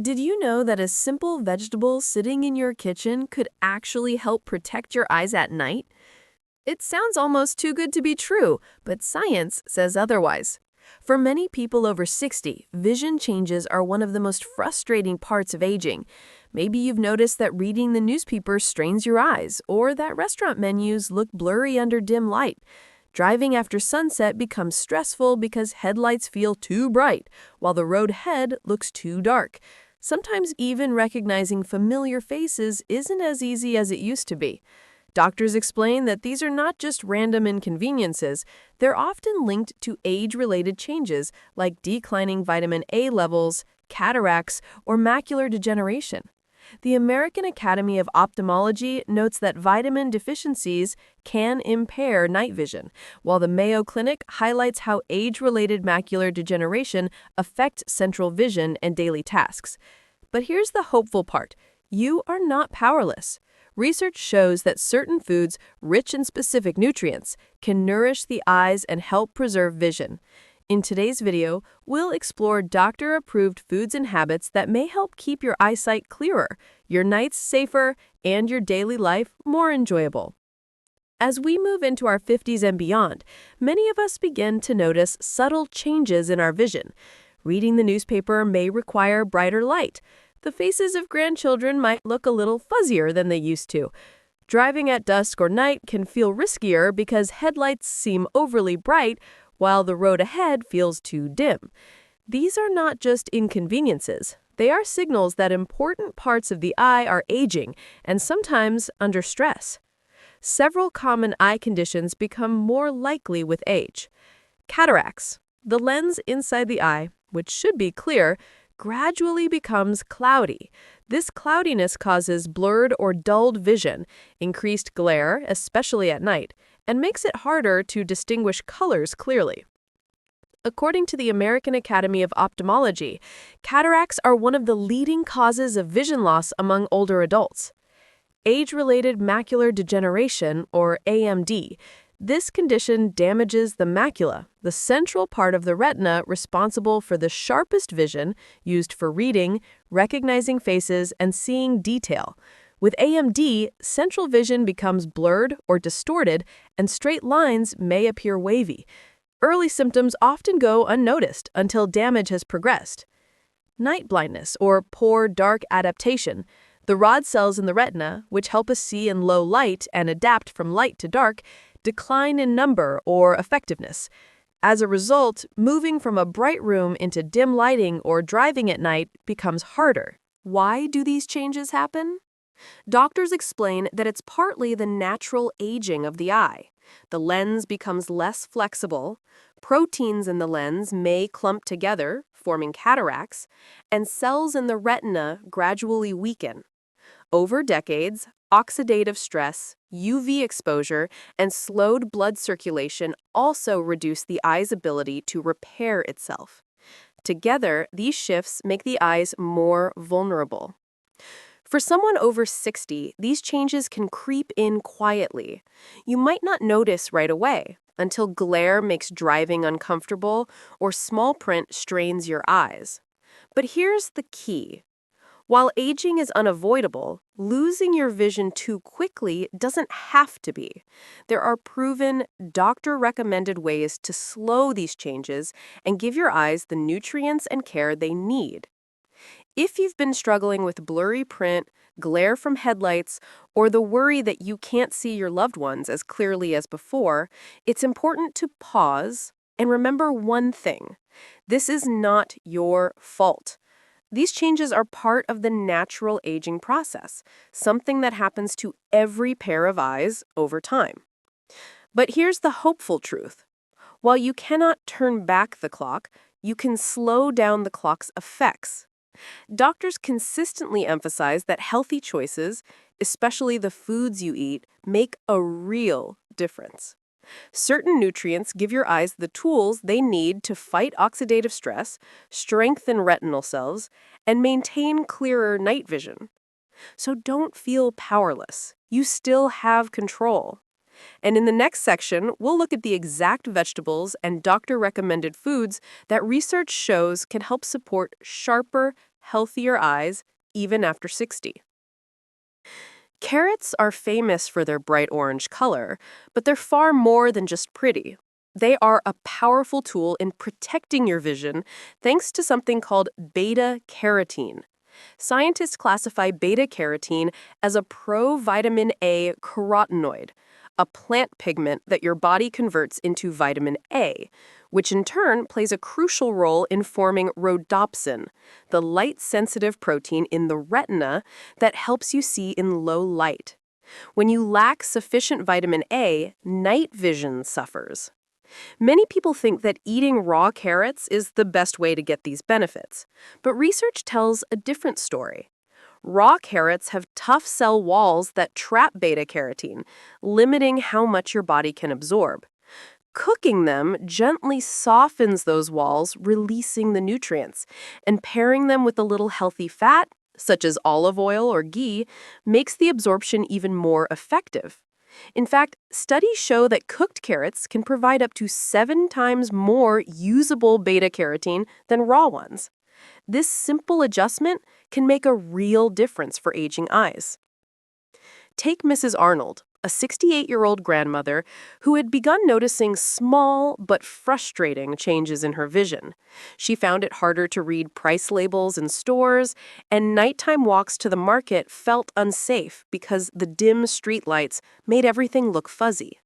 Did you know that a simple vegetable sitting in your kitchen could actually help protect your eyes at night? It sounds almost too good to be true, but science says otherwise. For many people over 60, vision changes are one of the most frustrating parts of aging. Maybe you've noticed that reading the newspaper strains your eyes, or that restaurant menus look blurry under dim light. Driving after sunset becomes stressful because headlights feel too bright, while the road ahead looks too dark. Sometimes even recognizing familiar faces isn't as easy as it used to be. Doctors explain that these are not just random inconveniences, they're often linked to age-related changes like declining vitamin A levels, cataracts, or macular degeneration. The American Academy of Ophthalmology notes that vitamin deficiencies can impair night vision, while the Mayo Clinic highlights how age-related macular degeneration affects central vision and daily tasks. But here's the hopeful part. You are not powerless. Research shows that certain foods rich in specific nutrients can nourish the eyes and help preserve vision. In today's video, we'll explore doctor-approved foods and habits that may help keep your eyesight clearer, your nights safer, and your daily life more enjoyable. As we move into our 50s and beyond, many of us begin to notice subtle changes in our vision. Reading the newspaper may require brighter light. The faces of grandchildren might look a little fuzzier than they used to. Driving at dusk or night can feel riskier because headlights seem overly bright, while the road ahead feels too dim. These are not just inconveniences. They are signals that important parts of the eye are aging and sometimes under stress. Several common eye conditions become more likely with age. Cataracts. The lens inside the eye, which should be clear, gradually becomes cloudy. This cloudiness causes blurred or dulled vision, increased glare, especially at night, and makes it harder to distinguish colors clearly. According to the American Academy of Ophthalmology, cataracts are one of the leading causes of vision loss among older adults. Age-related macular degeneration, or AMD. This condition damages the macula, the central part of the retina responsible for the sharpest vision used for reading, recognizing faces, and seeing detail. With AMD, central vision becomes blurred or distorted, and straight lines may appear wavy. Early symptoms often go unnoticed until damage has progressed. Night blindness, or poor dark adaptation. The rod cells in the retina, which help us see in low light and adapt from light to dark, decline in number or effectiveness. As a result, moving from a bright room into dim lighting or driving at night becomes harder. Why do these changes happen? Doctors explain that it's partly the natural aging of the eye. The lens becomes less flexible, proteins in the lens may clump together, forming cataracts, and cells in the retina gradually weaken. Over decades, oxidative stress, UV exposure, and slowed blood circulation also reduce the eye's ability to repair itself. Together, these shifts make the eyes more vulnerable. For someone over 60, these changes can creep in quietly. You might not notice right away until glare makes driving uncomfortable or small print strains your eyes. But here's the key. While aging is unavoidable, losing your vision too quickly doesn't have to be. There are proven, doctor-recommended ways to slow these changes and give your eyes the nutrients and care they need. If you've been struggling with blurry print, glare from headlights, or the worry that you can't see your loved ones as clearly as before, it's important to pause and remember one thing. This is not your fault. These changes are part of the natural aging process, something that happens to every pair of eyes over time. But here's the hopeful truth. While you cannot turn back the clock, you can slow down the clock's effects. Doctors consistently emphasize that healthy choices, especially the foods you eat, make a real difference. Certain nutrients give your eyes the tools they need to fight oxidative stress, strengthen retinal cells, and maintain clearer night vision. So don't feel powerless. You still have control. And in the next section, we'll look at the exact vegetables and doctor-recommended foods that research shows can help support sharper, healthier eyes even after 60. Carrots are famous for their bright orange color, but they're far more than just pretty. They are a powerful tool in protecting your vision thanks to something called beta carotene. Scientists classify beta carotene as a provitamin A carotenoid, a plant pigment that your body converts into vitamin A, which in turn plays a crucial role in forming rhodopsin, the light-sensitive protein in the retina that helps you see in low light. When you lack sufficient vitamin A, night vision suffers. Many people think that eating raw carrots is the best way to get these benefits, but research tells a different story. Raw carrots have tough cell walls that trap beta carotene, limiting how much your body can absorb. Cooking them gently softens those walls, releasing the nutrients, and pairing them with a little healthy fat, such as olive oil or ghee, makes the absorption even more effective. In fact, studies show that cooked carrots can provide up to 7 times more usable beta carotene than raw ones. This simple adjustment can make a real difference for aging eyes. Take Mrs. Arnold, a 68-year-old grandmother who had begun noticing small but frustrating changes in her vision. She found it harder to read price labels in stores, and nighttime walks to the market felt unsafe because the dim streetlights made everything look fuzzy.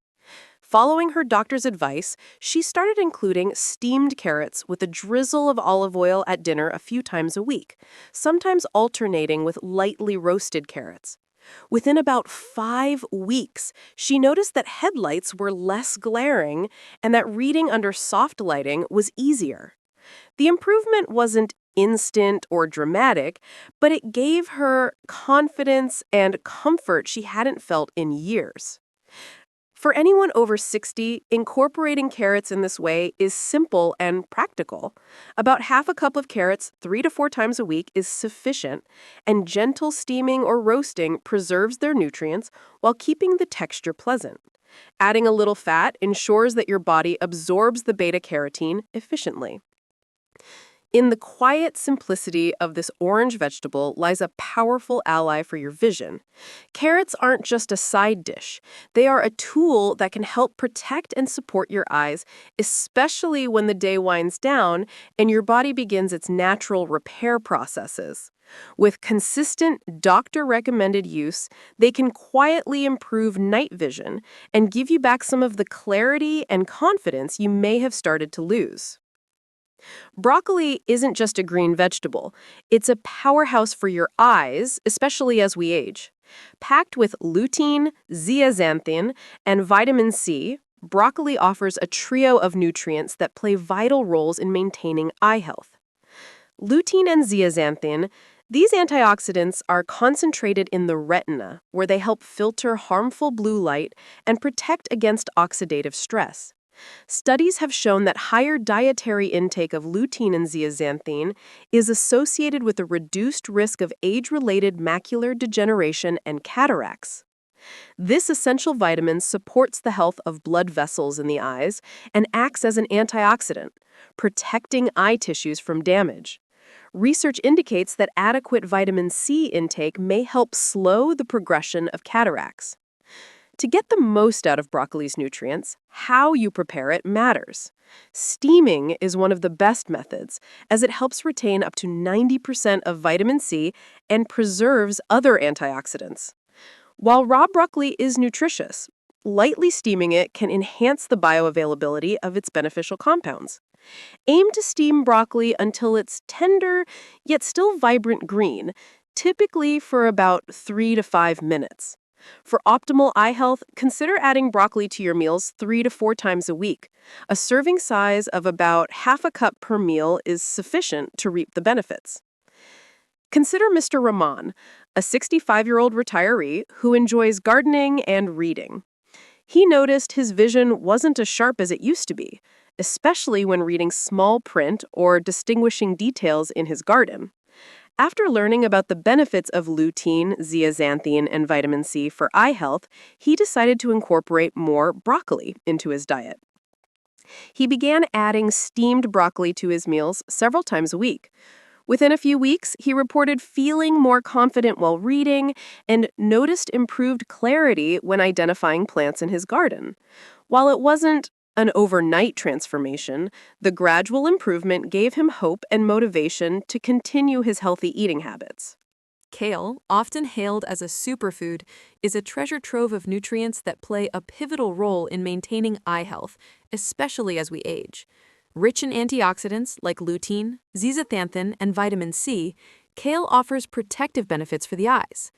Following her doctor's advice, she started including steamed carrots with a drizzle of olive oil at dinner a few times a week, sometimes alternating with lightly roasted carrots. Within about 5 weeks, she noticed that headlights were less glaring and that reading under soft lighting was easier. The improvement wasn't instant or dramatic, but it gave her confidence and comfort she hadn't felt in years. For anyone over 60, incorporating carrots in this way is simple and practical. About half a cup of carrots 3 to 4 times a week is sufficient, and gentle steaming or roasting preserves their nutrients while keeping the texture pleasant. Adding a little fat ensures that your body absorbs the beta carotene efficiently. In the quiet simplicity of this orange vegetable lies a powerful ally for your vision. Carrots aren't just a side dish. They are a tool that can help protect and support your eyes, especially when the day winds down and your body begins its natural repair processes. With consistent, doctor-recommended use, they can quietly improve night vision and give you back some of the clarity and confidence you may have started to lose. Broccoli isn't just a green vegetable. It's a powerhouse for your eyes, especially as we age. Packed with lutein, zeaxanthin, and vitamin C, broccoli offers a trio of nutrients that play vital roles in maintaining eye health. Lutein and zeaxanthin, these antioxidants are concentrated in the retina, where they help filter harmful blue light and protect against oxidative stress. Studies have shown that higher dietary intake of lutein and zeaxanthin is associated with a reduced risk of age-related macular degeneration and cataracts. This essential vitamin supports the health of blood vessels in the eyes and acts as an antioxidant, protecting eye tissues from damage. Research indicates that adequate vitamin C intake may help slow the progression of cataracts. To get the most out of broccoli's nutrients, how you prepare it matters. Steaming is one of the best methods, as it helps retain up to 90% of vitamin C and preserves other antioxidants. While raw broccoli is nutritious, lightly steaming it can enhance the bioavailability of its beneficial compounds. Aim to steam broccoli until it's tender, yet still vibrant green, typically for about 3 to 5 minutes. For optimal eye health, consider adding broccoli to your meals 3 to 4 times a week. A serving size of about half a cup per meal is sufficient to reap the benefits. Consider Mr. Rahman, a 65-year-old retiree who enjoys gardening and reading. He noticed his vision wasn't as sharp as it used to be, especially when reading small print or distinguishing details in his garden. After learning about the benefits of lutein, zeaxanthin, and vitamin C for eye health, he decided to incorporate more broccoli into his diet. He began adding steamed broccoli to his meals several times a week. Within a few weeks, he reported feeling more confident while reading and noticed improved clarity when identifying plants in his garden. While it wasn't an overnight transformation, the gradual improvement gave him hope and motivation to continue his healthy eating habits. Kale, often hailed as a superfood, is a treasure trove of nutrients that play a pivotal role in maintaining eye health, especially as we age. Rich in antioxidants like lutein, zeaxanthin, and vitamin C, kale offers protective benefits for the eyes.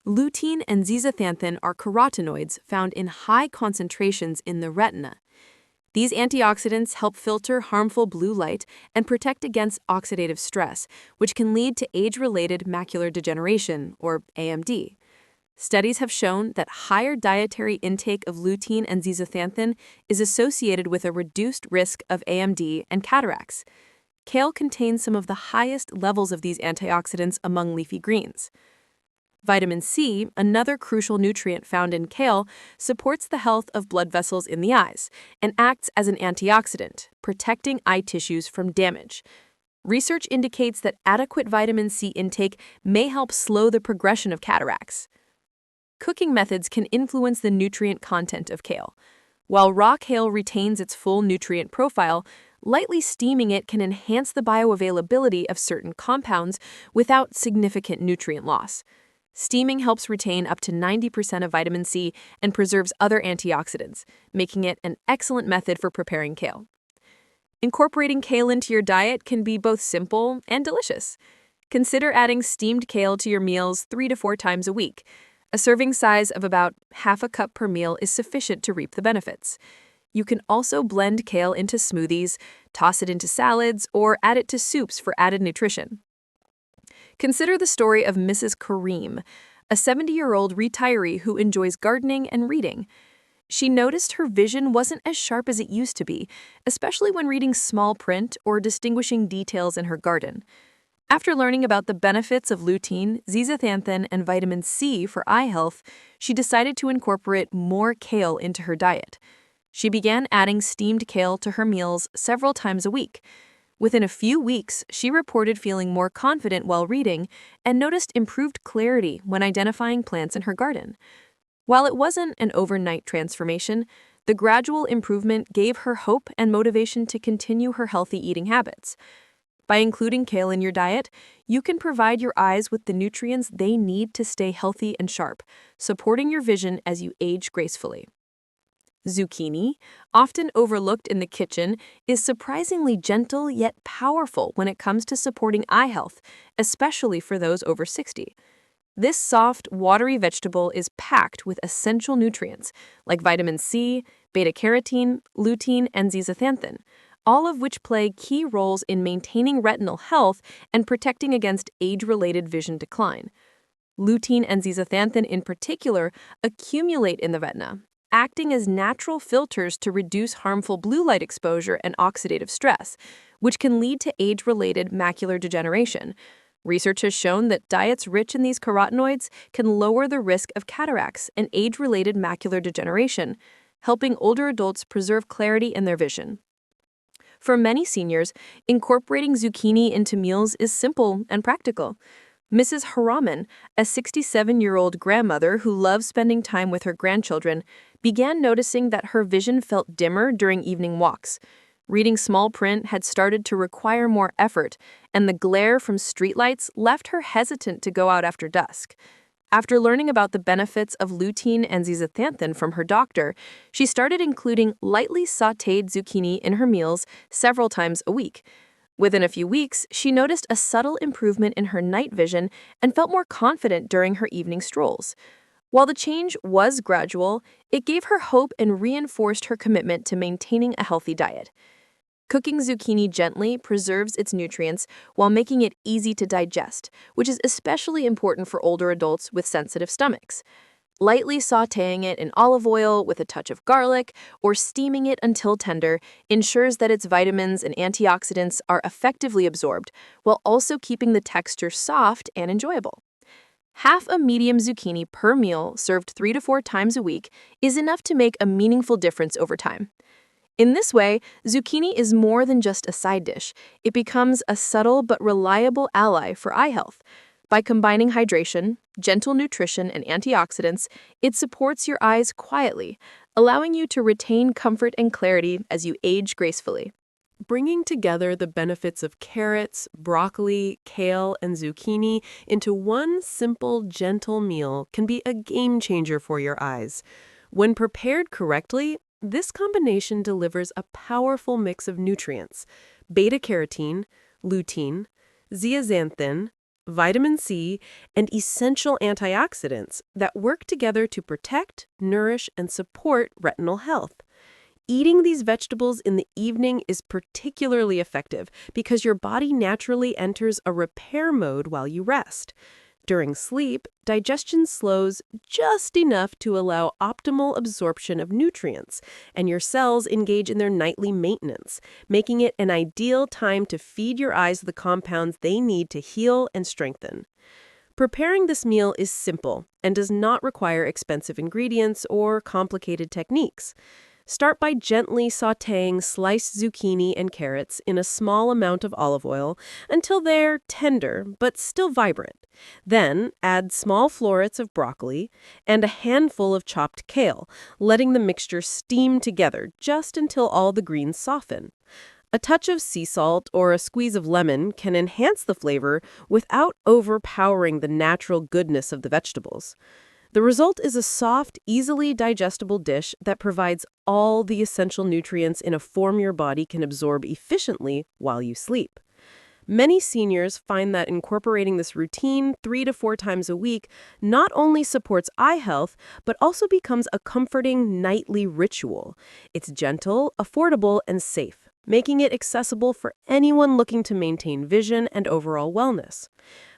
Lutein and zeaxanthin are carotenoids found in high concentrations in the retina. These antioxidants help filter harmful blue light and protect against oxidative stress, which can lead to age-related macular degeneration, or AMD. Studies have shown that higher dietary intake of lutein and zeaxanthin is associated with a reduced risk of AMD and cataracts. Kale contains some of the highest levels of these antioxidants among leafy greens. Vitamin C, another crucial nutrient found in kale, supports the health of blood vessels in the eyes and acts as an antioxidant, protecting eye tissues from damage. Research indicates that adequate vitamin C intake may help slow the progression of cataracts. Cooking methods can influence the nutrient content of kale. While raw kale retains its full nutrient profile, lightly steaming it can enhance the bioavailability of certain compounds without significant nutrient loss. Steaming helps retain up to 90% of vitamin C and preserves other antioxidants, making it an excellent method for preparing kale. Incorporating kale into your diet can be both simple and delicious. Consider adding steamed kale to your meals 3 to 4 times a week. A serving size of about half a cup per meal is sufficient to reap the benefits. You can also blend kale into smoothies, toss it into salads, or add it to soups for added nutrition. Consider the story of Mrs. Kareem, a 70-year-old retiree who enjoys gardening and reading. She noticed her vision wasn't as sharp as it used to be, especially when reading small print or distinguishing details in her garden. After learning about the benefits of lutein, zeaxanthin, and vitamin C for eye health, she decided to incorporate more kale into her diet. She began adding steamed kale to her meals several times a week. Within a few weeks, she reported feeling more confident while reading and noticed improved clarity when identifying plants in her garden. While it wasn't an overnight transformation, the gradual improvement gave her hope and motivation to continue her healthy eating habits. By including kale in your diet, you can provide your eyes with the nutrients they need to stay healthy and sharp, supporting your vision as you age gracefully. Zucchini, often overlooked in the kitchen, is surprisingly gentle yet powerful when it comes to supporting eye health, especially for those over 60. This soft, watery vegetable is packed with essential nutrients like vitamin C, beta-carotene, lutein, and zeaxanthin, all of which play key roles in maintaining retinal health and protecting against age-related vision decline. Lutein and zeaxanthin in particular accumulate in the retina, acting as natural filters to reduce harmful blue light exposure and oxidative stress, which can lead to age-related macular degeneration. Research has shown that diets rich in these carotenoids can lower the risk of cataracts and age-related macular degeneration, helping older adults preserve clarity in their vision. For many seniors, incorporating zucchini into meals is simple and practical. Mrs. Haraman, a 67-year-old grandmother who loves spending time with her grandchildren, began noticing that her vision felt dimmer during evening walks. Reading small print had started to require more effort, and the glare from streetlights left her hesitant to go out after dusk. After learning about the benefits of lutein and zeaxanthin from her doctor, she started including lightly sautéed zucchini in her meals several times a week. Within a few weeks, she noticed a subtle improvement in her night vision and felt more confident during her evening strolls. While the change was gradual, it gave her hope and reinforced her commitment to maintaining a healthy diet. Cooking zucchini gently preserves its nutrients while making it easy to digest, which is especially important for older adults with sensitive stomachs. Lightly sautéing it in olive oil with a touch of garlic or steaming it until tender ensures that its vitamins and antioxidants are effectively absorbed while also keeping the texture soft and enjoyable. Half a medium zucchini per meal served 3 to 4 times a week is enough to make a meaningful difference over time. In this way, zucchini is more than just a side dish. It becomes a subtle but reliable ally for eye health. By combining hydration, gentle nutrition, and antioxidants, it supports your eyes quietly, allowing you to retain comfort and clarity as you age gracefully. Bringing together the benefits of carrots, broccoli, kale, and zucchini into one simple, gentle meal can be a game changer for your eyes. When prepared correctly, this combination delivers a powerful mix of nutrients: beta-carotene, lutein, zeaxanthin, vitamin C, and essential antioxidants that work together to protect, nourish, and support retinal health. Eating these vegetables in the evening is particularly effective because your body naturally enters a repair mode while you rest. During sleep, digestion slows just enough to allow optimal absorption of nutrients, and your cells engage in their nightly maintenance, making it an ideal time to feed your eyes the compounds they need to heal and strengthen. Preparing this meal is simple and does not require expensive ingredients or complicated techniques. Start by gently sautéing sliced zucchini and carrots in a small amount of olive oil until they're tender but still vibrant. Then add small florets of broccoli and a handful of chopped kale, letting the mixture steam together just until all the greens soften. A touch of sea salt or a squeeze of lemon can enhance the flavor without overpowering the natural goodness of the vegetables. The result is a soft, easily digestible dish that provides all the essential nutrients in a form your body can absorb efficiently while you sleep. Many seniors find that incorporating this routine 3 to 4 times a week not only supports eye health, but also becomes a comforting nightly ritual. It's gentle, affordable, and safe, making it accessible for anyone looking to maintain vision and overall wellness.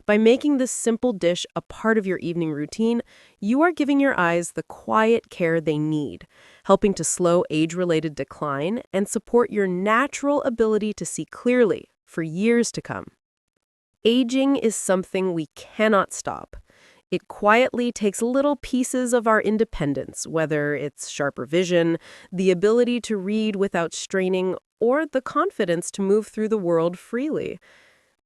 By making this simple dish a part of your evening routine, you are giving your eyes the quiet care they need, helping to slow age-related decline and support your natural ability to see clearly for years to come. Aging is something we cannot stop. It quietly takes little pieces of our independence, whether it's sharper vision, the ability to read without straining, or the confidence to move through the world freely.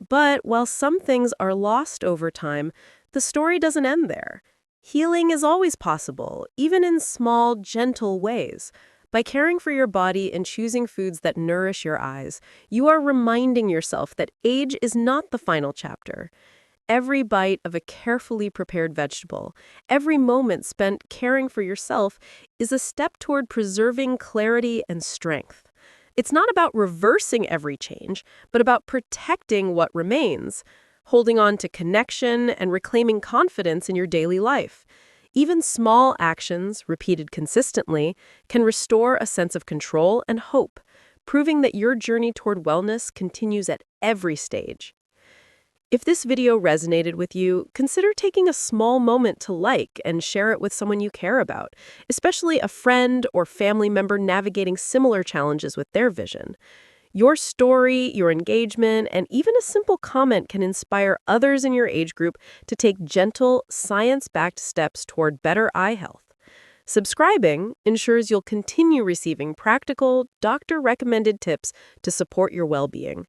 But while some things are lost over time, the story doesn't end there. Healing is always possible, even in small, gentle ways. By caring for your body and choosing foods that nourish your eyes, you are reminding yourself that age is not the final chapter. Every bite of a carefully prepared vegetable, every moment spent caring for yourself, is a step toward preserving clarity and strength. It's not about reversing every change, but about protecting what remains, holding on to connection and reclaiming confidence in your daily life. Even small actions, repeated consistently, can restore a sense of control and hope, proving that your journey toward wellness continues at every stage. If this video resonated with you, consider taking a small moment to like and share it with someone you care about, especially a friend or family member navigating similar challenges with their vision. Your story, your engagement, and even a simple comment can inspire others in your age group to take gentle, science-backed steps toward better eye health. Subscribing ensures you'll continue receiving practical, doctor-recommended tips to support your well-being.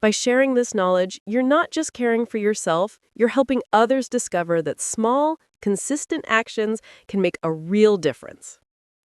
By sharing this knowledge, you're not just caring for yourself, you're helping others discover that small, consistent actions can make a real difference.